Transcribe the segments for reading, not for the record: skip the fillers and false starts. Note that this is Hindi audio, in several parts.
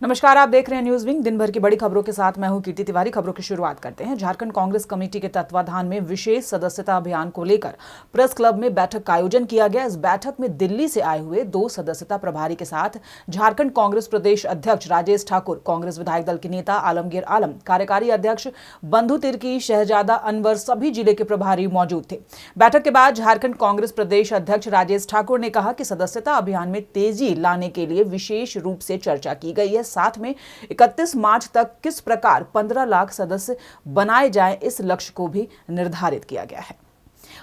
नमस्कार, आप देख रहे हैं न्यूज विंग। दिन भर की बड़ी खबरों के साथ मैं हूं कीर्ति तिवारी। खबरों की शुरुआत करते हैं। झारखंड कांग्रेस कमेटी के तत्वाधान में विशेष सदस्यता अभियान को लेकर प्रेस क्लब में बैठक का आयोजन किया गया। इस बैठक में दिल्ली से आए हुए 2 सदस्यता प्रभारी के साथ झारखंड कांग्रेस प्रदेश अध्यक्ष राजेश ठाकुर, कांग्रेस विधायक दल के नेता आलमगीर आलम, कार्यकारी अध्यक्ष बंधु तिर्की, शहजादा अनवर सभी जिले के प्रभारी मौजूद थे। बैठक के बाद झारखंड कांग्रेस प्रदेश अध्यक्ष राजेश ठाकुर ने कहा कि सदस्यता अभियान में तेजी लाने के लिए विशेष रूप से चर्चा की गई है। साथ में 31 मार्च तक किस प्रकार 15 लाख सदस्य बनाए जाएं, इस लक्ष्य को भी निर्धारित किया गया है।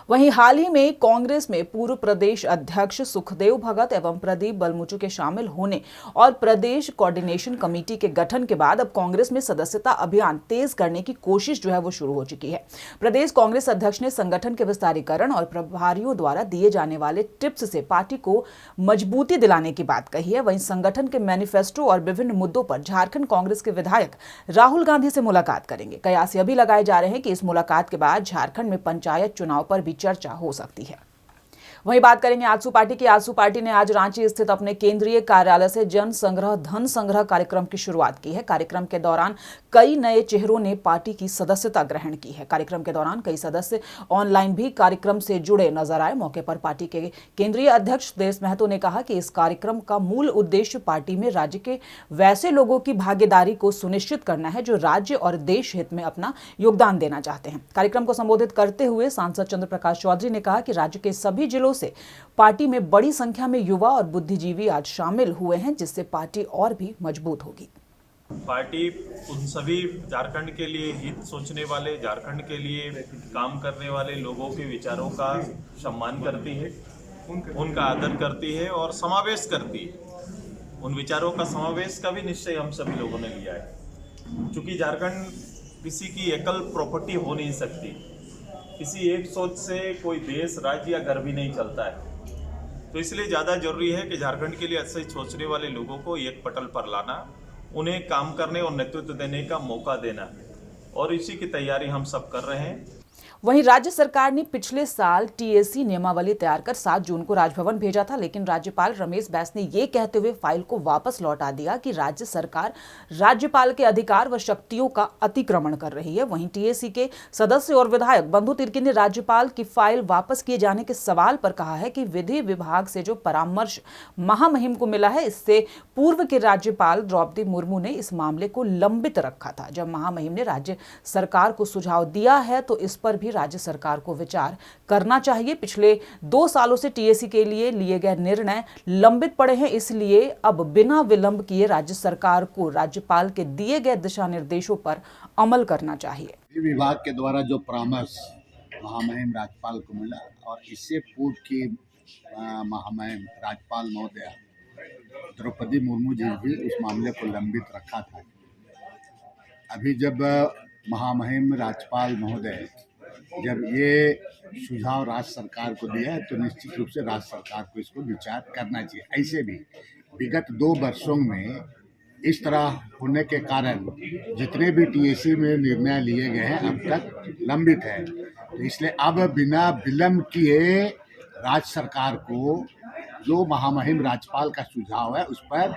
वहीं हाल ही में कांग्रेस में पूर्व प्रदेश अध्यक्ष सुखदेव भगत एवं प्रदीप बलमुचु के शामिल होने और प्रदेश कोऑर्डिनेशन कमेटी के गठन के बाद अब कांग्रेस में सदस्यता अभियान तेज करने की कोशिश जो है वो शुरू हो चुकी है। प्रदेश कांग्रेस अध्यक्ष ने संगठन के विस्तारीकरण और प्रभारियों द्वारा दिए जाने वाले टिप्स से पार्टी को मजबूती दिलाने की बात कही है। वहीं संगठन के मैनिफेस्टो और विभिन्न मुद्दों पर झारखंड कांग्रेस के विधायक राहुल गांधी से मुलाकात करेंगे। कयास यह भी लगाए जा रहे हैं कि इस मुलाकात के बाद झारखंड में पंचायत चुनाव पर भी चर्चा हो सकती है। वहीं बात करेंगे आजसू पार्टी की। आजसू पार्टी ने आज रांची स्थित अपने केंद्रीय कार्यालय से जन संग्रह धन संग्रह कार्यक्रम की शुरुआत की है। कार्यक्रम के दौरान कई नए चेहरों ने पार्टी की सदस्यता ग्रहण की है। कार्यक्रम के दौरान कई सदस्य ऑनलाइन भी कार्यक्रम से जुड़े नजर आए। मौके पर पार्टी के केंद्रीय अध्यक्ष सुदेश महतो ने कहा कि इस कार्यक्रम का मूल उद्देश्य पार्टी में राज्य के वैसे लोगों की भागीदारी को सुनिश्चित करना है जो राज्य और देश हित में अपना योगदान देना चाहते हैं। कार्यक्रम को संबोधित करते हुए सांसद चंद्र प्रकाश चौधरी ने कहा कि राज्य के सभी जिलों से पार्टी में बड़ी संख्या में युवा और बुद्धिजीवी आज शामिल हुए हैं, जिससे पार्टी और भी मजबूत होगी। पार्टी उन सभी झारखंड के लिए हित सोचने वाले, झारखंड के लिए काम करने वाले लोगों के विचारों का सम्मान करती है, उनका आदर करती है और समावेश करती है। उन विचारों का समावेश का भी निश्चय हम सभी लोगों ने लिया है। क्योंकि झारखंड किसी की एकल प्रॉपर्टी हो नहीं सकती। किसी एक सोच से कोई देश, राज्य या घर भी नहीं चलता है। तो इसलिए ज़्यादा जरूरी है कि झारखंड के लिए ऐसे सोचने वाले लोगों को एक पटल पर लाना, उन्हें काम करने और नेतृत्व देने का मौका देना, और इसी की तैयारी हम सब कर रहे हैं। वहीं राज्य सरकार ने पिछले साल टीएसी नियमावली तैयार कर 7 जून को राजभवन भेजा था, लेकिन राज्यपाल रमेश बैस ने यह कहते हुए फाइल को वापस लौटा दिया कि राज्य सरकार राज्यपाल के अधिकार व शक्तियों का अतिक्रमण कर रही है। वहीं टीएसी के सदस्य और विधायक बंधु तिर्की ने राज्यपाल की फाइल वापस किए जाने के सवाल पर कहा है कि विधि विभाग से जो परामर्श महामहिम को मिला है, इससे पूर्व के राज्यपाल द्रौपदी मुर्मू ने इस मामले को लंबित रखा था। जब महामहिम ने राज्य सरकार को सुझाव दिया है तो इस पर भी राज्य सरकार को विचार करना चाहिए। पिछले 2 सालों से टीएसी के लिए गए निर्णय लंबित पड़े हैं, इसलिए अब बिना विलंब किए राज्य सरकार को राज्यपाल के दिए गए दिशा निर्देशों पर अमल करना चाहिए। विभाग के द्वारा जो परामर्श महामहिम राज्यपाल को मिला और इससे पूर्व की महामहिम राज्यपाल महोदया द्रौपदी मुर्मू जी भी उस मामले को लंबित रखा था। अभी जब महामहिम राज्यपाल महोदय जब ये सुझाव राज्य सरकार को दिया है तो निश्चित रूप से राज्य सरकार को इसको विचार करना चाहिए। ऐसे भी विगत 2 वर्षों में इस तरह होने के कारण जितने भी टीएसी में निर्णय लिए गए हैं अब तक लंबित है। तो इसलिए अब बिना विलंब किए राज्य सरकार को जो महामहिम राज्यपाल का सुझाव है उस पर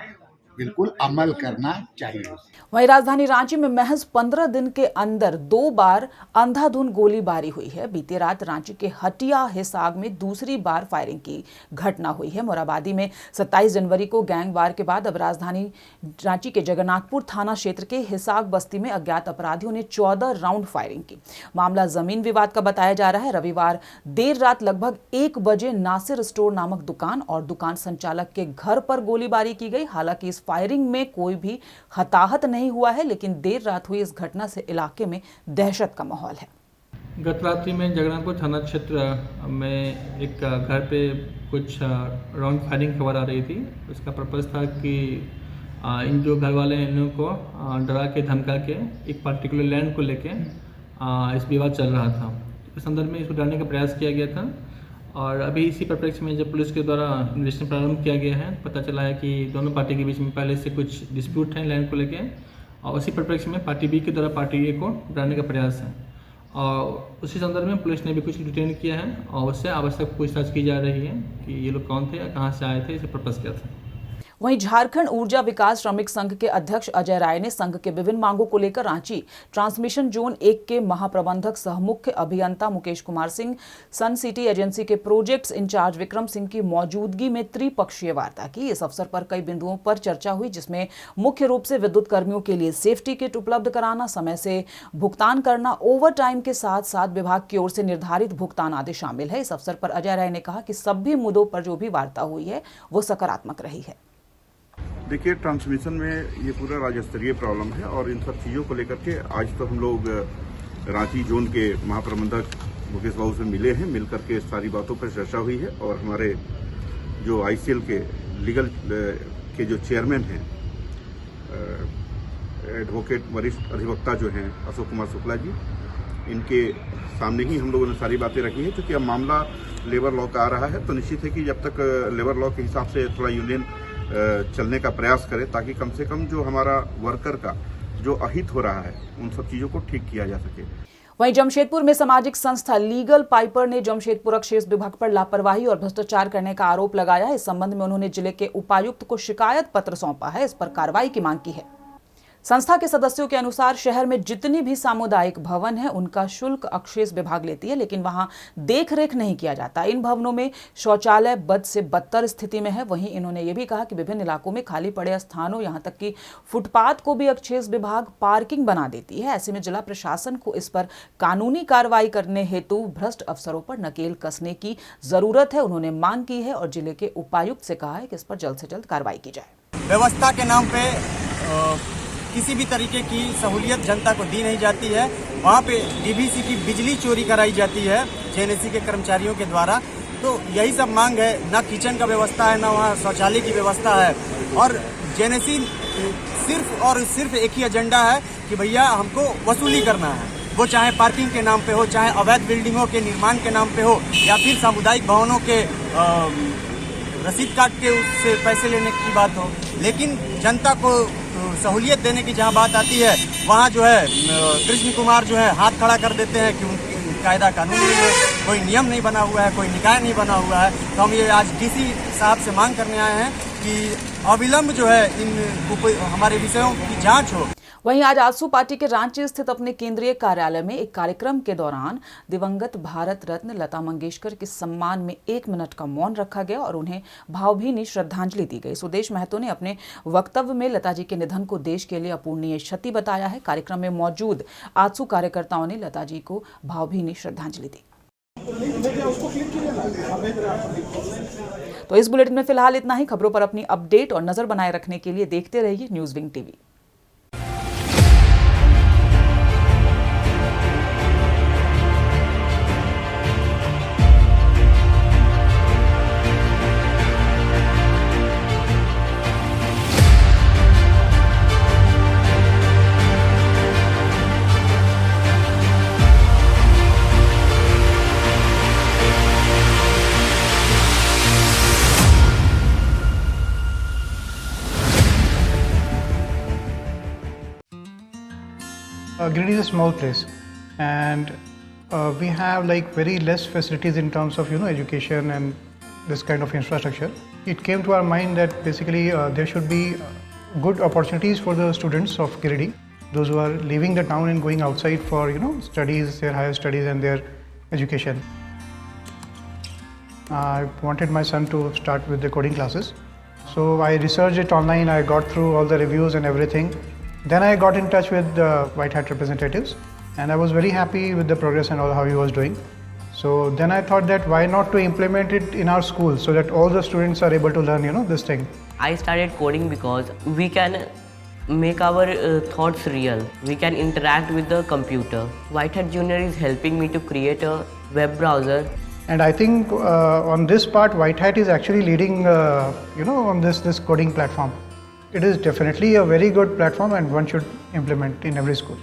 बिल्कुल अमल करना चाहिए। वहीं राजधानी रांची में महज 15 दिन के अंदर 2 बार अंधाधुंध गोलीबारी हुई है। बीती रात रांची के हटिया हिसाग में दूसरी बार फायरिंग की घटना हुई है। मोराबादी में 27 जनवरी को गैंगवार के बाद अब राजधानी रांची के जगन्नाथपुर थाना क्षेत्र के हिसाग बस्ती में अज्ञात अपराधियों ने 14 राउंड फायरिंग की। मामला जमीन विवाद का बताया जा रहा है। रविवार देर रात लगभग 1 बजे नासिर स्टोर नामक दुकान और दुकान संचालक के घर पर गोलीबारी की गई। हालांकि इस फायरिंग में कोई भी हताहत नहीं हुआ है, लेकिन देर रात हुई इस घटना से इलाके में दहशत का माहौल है। गत रात्रि में जगन्नाथपुर थाना क्षेत्र में एक घर पे कुछ राउंड फायरिंग खबर आ रही थी। उसका पर्पज़ था कि इन जो घर वाले हैं इन लोगों को डरा के धमका के एक पर्टिकुलर लैंड को लेके इस विवाद चल रहा था। इस संदर्भ में इसको डराने का प्रयास किया गया था और अभी इसी परिप्रेक्ष्य में जब पुलिस के द्वारा इन्वेस्टिगेशन प्रारंभ किया गया है, पता चला है कि दोनों पार्टी के बीच में पहले से कुछ डिस्प्यूट हैं लैंड को लेके, और उसी परिप्रेक्ष्य में पार्टी बी के द्वारा पार्टी ए को डराने का प्रयास है। और उसी संदर्भ में पुलिस ने भी कुछ डिटेन किया है और उससे आवश्यक पूछताछ की जा रही है कि ये लोग कौन थे या कहाँ से आए थे, इसे पर्पज़ क्या था। वहीं झारखंड ऊर्जा विकास श्रमिक संघ के अध्यक्ष अजय राय ने संघ के विभिन्न मांगों को लेकर रांची ट्रांसमिशन जोन 1 के महाप्रबंधक सह मुख्य अभियंता मुकेश कुमार सिंह, सन सिटी एजेंसी के प्रोजेक्ट्स इंचार्ज विक्रम सिंह की मौजूदगी में त्रिपक्षीय वार्ता की। इस अवसर पर कई बिंदुओं पर चर्चा हुई, जिसमें मुख्य रूप से विद्युत कर्मियों के लिए सेफ्टी किट उपलब्ध कराना, समय से भुगतान करना, ओवर टाइम के साथ साथ विभाग की ओर से निर्धारित भुगतान आदि शामिल है। इस अवसर पर अजय राय ने कहा कि सभी मुद्दों पर जो भी वार्ता हुई है वो सकारात्मक रही है। देखिए, ट्रांसमिशन में ये पूरा राज्य स्तरीय प्रॉब्लम है और इन सब चीज़ों को लेकर के आज तो हम लोग रांची जोन के महाप्रबंधक मुकेश बाबू से मिले हैं। मिल करके सारी बातों पर चर्चा हुई है और हमारे जो आईसीएल के लीगल के जो चेयरमैन हैं, एडवोकेट वरिष्ठ अधिवक्ता जो हैं अशोक कुमार शुक्ला जी, इनके सामने ही हम लोगों ने सारी बातें रखी हैं। क्योंकि अब मामला लेबर लॉ का आ रहा है तो निश्चित है कि जब तक लेबर लॉ के हिसाब से थोड़ा यूनियन चलने का प्रयास करें ताकि कम से कम जो हमारा वर्कर का जो अहित हो रहा है उन सब चीज़ों को ठीक किया जा सके। वहीं जमशेदपुर में सामाजिक संस्था लीगल पाइपर ने जमशेदपुर अक्षेस विभाग पर लापरवाही और भ्रष्टाचार करने का आरोप लगाया है। इस संबंध में उन्होंने जिले के उपायुक्त को शिकायत पत्र सौंपा है। इस पर कार्रवाई की मांग की है। संस्था के सदस्यों के अनुसार शहर में जितनी भी सामुदायिक भवन है उनका शुल्क अक्षेस विभाग लेती है, लेकिन वहां देखरेख नहीं किया जाता। इन भवनों में शौचालय बद से बदतर स्थिति में है। वहीं इन्होंने ये भी कहा कि विभिन्न इलाकों में खाली पड़े स्थानों, यहां तक कि फुटपाथ को भी अक्षेस विभाग पार्किंग बना देती है। ऐसे में जिला प्रशासन को इस पर कानूनी कार्रवाई करने हेतु भ्रष्ट अफसरों पर नकेल कसने की जरूरत है। उन्होंने मांग की है और जिले के उपायुक्त से कहा है कि इस पर जल्द से जल्द कार्रवाई की जाए। व्यवस्था के नाम पे किसी भी तरीके की सहूलियत जनता को दी नहीं जाती है। वहाँ पे डीवीसी की बिजली चोरी कराई जाती है जेएनएससी के कर्मचारियों के द्वारा। तो यही सब मांग है। ना किचन का व्यवस्था है, ना वहाँ शौचालय की व्यवस्था है। और जेएनएससी सिर्फ और सिर्फ एक ही एजेंडा है कि भैया हमको वसूली करना है, वो चाहे पार्किंग के नाम पे हो, चाहे अवैध बिल्डिंगों के निर्माण के नाम पे हो, या फिर सामुदायिक भवनों के रसीद काट के उससे पैसे लेने की बात हो। लेकिन जनता को सहूलियत देने की जहां बात आती है वहां जो है कृष्ण कुमार जो है हाथ खड़ा कर देते हैं कि उनकी कायदा कानून नहीं है, कोई नियम नहीं बना हुआ है, कोई निकाय नहीं बना हुआ है। तो हम ये आज डीसी साहब से मांग करने आए हैं कि अविलंब जो है इन हमारे विषयों की जांच हो। वहीं आज आजसू पार्टी के रांची स्थित अपने केंद्रीय कार्यालय में एक कार्यक्रम के दौरान दिवंगत भारत रत्न लता मंगेशकर के सम्मान में 1 मिनट का मौन रखा गया और उन्हें भावभीनी श्रद्धांजलि दी गई। सुदेश महतो ने अपने वक्तव्य में लता जी के निधन को देश के लिए अपूरणीय क्षति बताया है। कार्यक्रम में मौजूद आजसू कार्यकर्ताओं ने लता जी को भावभीनी श्रद्धांजलि दी। तो इस बुलेटिन में फिलहाल इतना ही। खबरों पर अपनी अपडेट और नजर बनाए रखने के लिए देखते रहिए news wing TV. Giridih is a small place, and we have like very less facilities in terms of education and this kind of infrastructure. It came to our mind that basically there should be good opportunities for the students of Giridih, those who are leaving the town and going outside for studies, their higher studies and their education. I wanted my son to start with the coding classes, so I researched it online. I got through all the reviews and everything. Then I got in touch with the White Hat representatives, and I was very happy with the progress and all how he was doing. So then I thought that why not to implement it in our school so that all the students are able to learn this thing. I started coding because we can make our thoughts real. We can interact with the computer. White Hat Junior is helping me to create a web browser. And I think on this part, White Hat is actually leading, on this coding platform. It is definitely a very good platform and one should implement in every school.